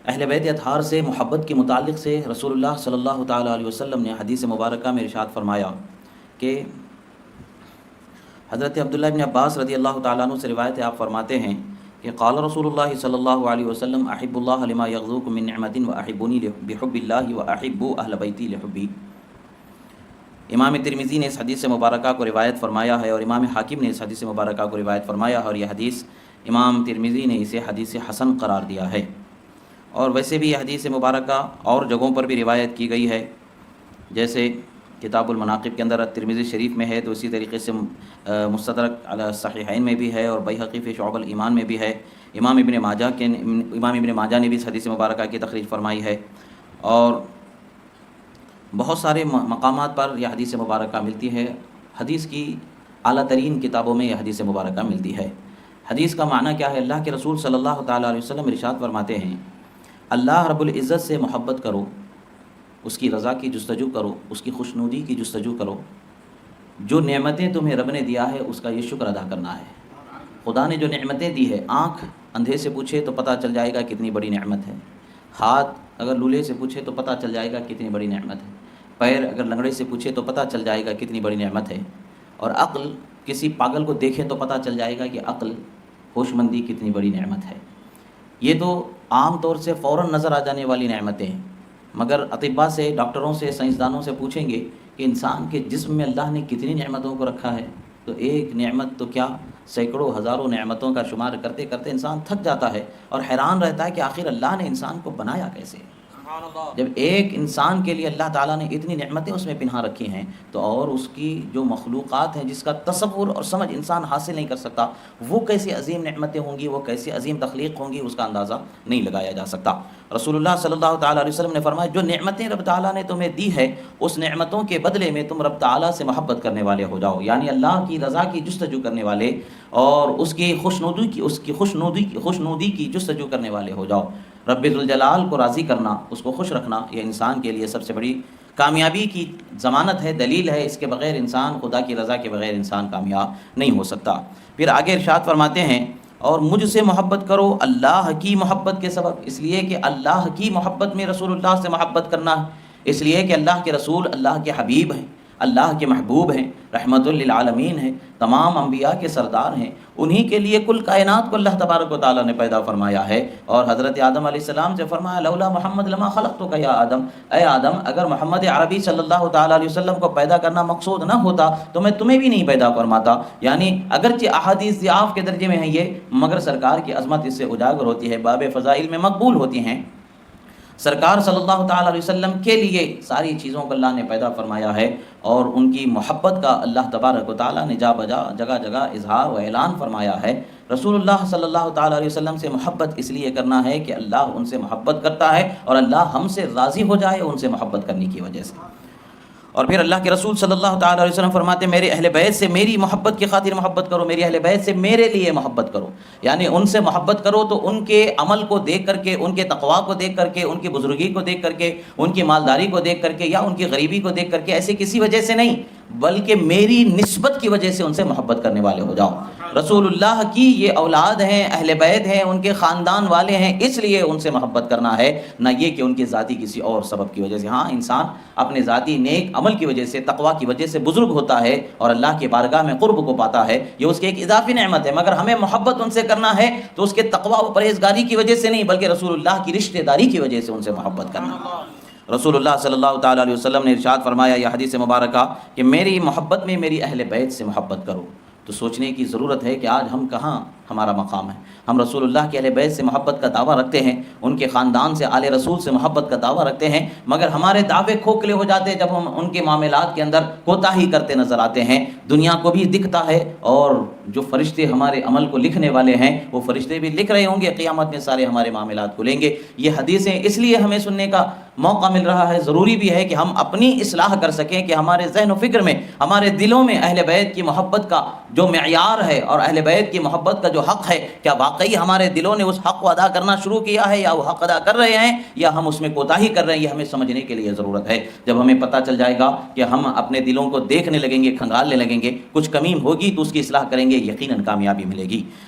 اہل بیت اطہار سے محبت کے متعلق سے رسول اللہ صلی اللہ تعالیٰ علیہ وسلم نے حدیث مبارکہ میں ارشاد فرمایا کہ حضرت عبداللہ بن عباس رضی اللہ تعالیٰ عنہ سے روایت ہے، آپ فرماتے ہیں کہ قال رسول اللہ صلی اللہ علیہ وسلم احب اللہ لما یغذوکم من نعمت واحبونی بحب اللہ واحبوا اہل بیتی لحبی۔ امام ترمذی نے اس حدیث مبارکہ کو روایت فرمایا ہے اور امام حاکم نے اس حدیث مبارکہ کو روایت فرمایا ہے، اور یہ حدیث امام ترمذی نے اسے حدیث حسن قرار دیا ہے۔ اور ویسے بھی یہ حدیث مبارکہ اور جگہوں پر بھی روایت کی گئی ہے، جیسے کتاب المناقب کے اندر ترمذی شریف میں ہے، تو اسی طریقے سے مستدرک علی الصحیحین میں بھی ہے، اور بیہقی فی شعب الایمان میں بھی ہے۔ امام ابن ماجہ نے بھی اس حدیث مبارکہ کی تخریج فرمائی ہے، اور بہت سارے مقامات پر یہ حدیث مبارکہ ملتی ہے۔ حدیث کی اعلیٰ ترین کتابوں میں یہ حدیث مبارکہ ملتی ہے۔ حدیث کا معنی کیا ہے؟ اللہ کے رسول صلی اللہ تعالیٰ علیہ وسلم ارشاد فرماتے ہیں، اللہ رب العزت سے محبت کرو، اس کی رضا کی جستجو کرو، اس کی خوشنودی کی جستجو کرو۔ جو نعمتیں تمہیں رب نے دیا ہے اس کا یہ شکر ادا کرنا ہے۔ خدا نے جو نعمتیں دی ہے، آنکھ اندھے سے پوچھے تو پتہ چل جائے گا کتنی بڑی نعمت ہے، ہاتھ اگر لولے سے پوچھے تو پتہ چل جائے گا کتنی بڑی نعمت ہے، پیر اگر لنگڑے سے پوچھے تو پتہ چل جائے گا کتنی بڑی نعمت ہے، اور عقل کسی پاگل کو دیکھے تو پتہ چل جائے گا کہ عقل، ہوش مندی کتنی بڑی نعمت ہے۔ یہ تو عام طور سے فوراً نظر آ جانے والی نعمتیں ہیں، مگر اطباء سے، ڈاکٹروں سے، سائنسدانوں سے پوچھیں گے کہ انسان کے جسم میں اللہ نے کتنی نعمتوں کو رکھا ہے، تو ایک نعمت تو کیا سینکڑوں ہزاروں نعمتوں کا شمار کرتے کرتے انسان تھک جاتا ہے اور حیران رہتا ہے کہ آخر اللہ نے انسان کو بنایا کیسے۔ جب ایک انسان کے لیے اللہ تعالیٰ نے اتنی نعمتیں اس میں پنہا رکھی ہیں، تو اور اس کی جو مخلوقات ہیں جس کا تصور اور سمجھ انسان حاصل نہیں کر سکتا، وہ کیسی عظیم نعمتیں ہوں گی، وہ کیسی عظیم تخلیق ہوں گی، اس کا اندازہ نہیں لگایا جا سکتا۔ رسول اللہ صلی اللہ تعالیٰ علیہ وسلم نے فرمایا، جو نعمتیں رب تعالیٰ نے تمہیں دی ہے، اس نعمتوں کے بدلے میں تم رب تعالیٰ سے محبت کرنے والے ہو جاؤ، یعنی اللہ کی رضا کی جستجو کرنے والے اور اس کی خوشنودی کی جستجو کرنے والے ہو جاؤ۔ رب ذوالجلال کو راضی کرنا، اس کو خوش رکھنا، یہ انسان کے لیے سب سے بڑی کامیابی کی ضمانت ہے، دلیل ہے۔ اس کے بغیر انسان، خدا کی رضا کے بغیر انسان کامیاب نہیں ہو سکتا۔ پھر آگے ارشاد فرماتے ہیں، اور مجھ سے محبت کرو اللہ کی محبت کے سبب، اس لیے کہ اللہ کی محبت میں رسول اللہ سے محبت کرنا ہے، اس لیے کہ اللہ کے رسول اللہ کے حبیب ہیں، اللہ کے محبوب ہیں، رحمت للعالمین ہیں، تمام انبیاء کے سردار ہیں، انہی کے لیے کل کائنات کو اللہ تبارک و تعالیٰ نے پیدا فرمایا ہے۔ اور حضرت آدم علیہ السلام سے فرمایا، لولا محمد لما خلقتک یا آدم، اے آدم اگر محمد عربی صلی اللہ تعالیٰ علیہ وسلم کو پیدا کرنا مقصود نہ ہوتا تو میں تمہیں بھی نہیں پیدا فرماتا۔ یعنی اگرچہ احادیث ضعاف کے درجے میں ہیں یہ، مگر سرکار کی عظمت اس سے اجاگر ہوتی ہے، باب فضائل میں مقبول ہوتی ہیں۔ سرکار صلی اللہ تعالیٰ علیہ وسلم کے لیے ساری چیزوں کو اللہ نے پیدا فرمایا ہے، اور ان کی محبت کا اللہ تبارک و تعالیٰ نے جگہ جگہ اظہار و اعلان فرمایا ہے۔ رسول اللہ صلی اللہ تعالیٰ علیہ وسلم سے محبت اس لیے کرنا ہے کہ اللہ ان سے محبت کرتا ہے، اور اللہ ہم سے راضی ہو جائے ان سے محبت کرنے کی وجہ سے۔ اور پھر اللہ کے رسول صلی اللہ تعالیٰ علیہ وسلم فرماتے ہیں، میرے اہل بیت سے میری محبت کی خاطر محبت کرو، میری اہل بیت سے میرے لیے محبت کرو، یعنی ان سے محبت کرو تو ان کے عمل کو دیکھ کر کے، ان کے تقویٰ کو دیکھ کر کے، ان کی بزرگی کو دیکھ کر کے، ان کی مالداری کو دیکھ کر کے، یا ان کی غریبی کو دیکھ کر کے، ایسے کسی وجہ سے نہیں، بلکہ میری نسبت کی وجہ سے ان سے محبت کرنے والے ہو جاؤ۔ رسول اللہ کی یہ اولاد ہیں، اہل بیت ہیں، ان کے خاندان والے ہیں، اس لیے ان سے محبت کرنا ہے، نہ یہ کہ ان کی ذاتی کسی اور سبب کی وجہ سے۔ ہاں، انسان اپنے ذاتی نیک عمل کی وجہ سے، تقویٰ کی وجہ سے بزرگ ہوتا ہے اور اللہ کی بارگاہ میں قرب کو پاتا ہے، یہ اس کی ایک اضافی نعمت ہے، مگر ہمیں محبت ان سے کرنا ہے تو اس کے تقویٰ و پرہیزگاری کی وجہ سے نہیں، بلکہ رسول اللہ کی رشتہ داری کی وجہ سے ان سے محبت کرنا۔ رسول اللہ صلی اللہ تعالیٰ علیہ وسلم نے ارشاد فرمایا، یہ حدیث مبارکہ، کہ میری محبت میں میری اہل بیت سے محبت کرو۔ تو سوچنے کی ضرورت ہے کہ آج ہم کہاں ہمارا مقام ہے۔ ہم رسول اللہ کے اہل بیت سے محبت کا دعویٰ رکھتے ہیں، ان کے خاندان سے، آل رسول سے محبت کا دعویٰ رکھتے ہیں، مگر ہمارے دعوے کھوکھلے ہو جاتے ہیں جب ہم ان کے معاملات کے اندر کوتاہی کرتے نظر آتے ہیں۔ دنیا کو بھی دکھتا ہے، اور جو فرشتے ہمارے عمل کو لکھنے والے ہیں وہ فرشتے بھی لکھ رہے ہوں گے، قیامت میں سارے ہمارے معاملات کو لیں گے۔ یہ حدیثیں اس لیے ہمیں سننے کا موقع مل رہا ہے، ضروری بھی ہے کہ ہم اپنی اصلاح کر سکیں، کہ ہمارے ذہن و فکر میں، ہمارے دلوں میں اہل بیت کی محبت کا جو معیار ہے اور اہل بیت کی محبت کا جو حق ہے، کیا واقعی ہمارے دلوں نے اس حق کو ادا کرنا شروع کیا ہے، یا وہ حق ادا کر رہے ہیں، یا ہم اس میں کوتاہی کر رہے ہیں۔ یہ ہمیں سمجھنے کے لیے ضرورت ہے۔ جب ہمیں پتہ چل جائے گا کہ ہم اپنے دلوں کو دیکھنے لگیں گے، کھنگالنے لگیں گے، کچھ کمی ہوگی تو اس کی اصلاح کریں گے، یقیناً کامیابی ملے گی۔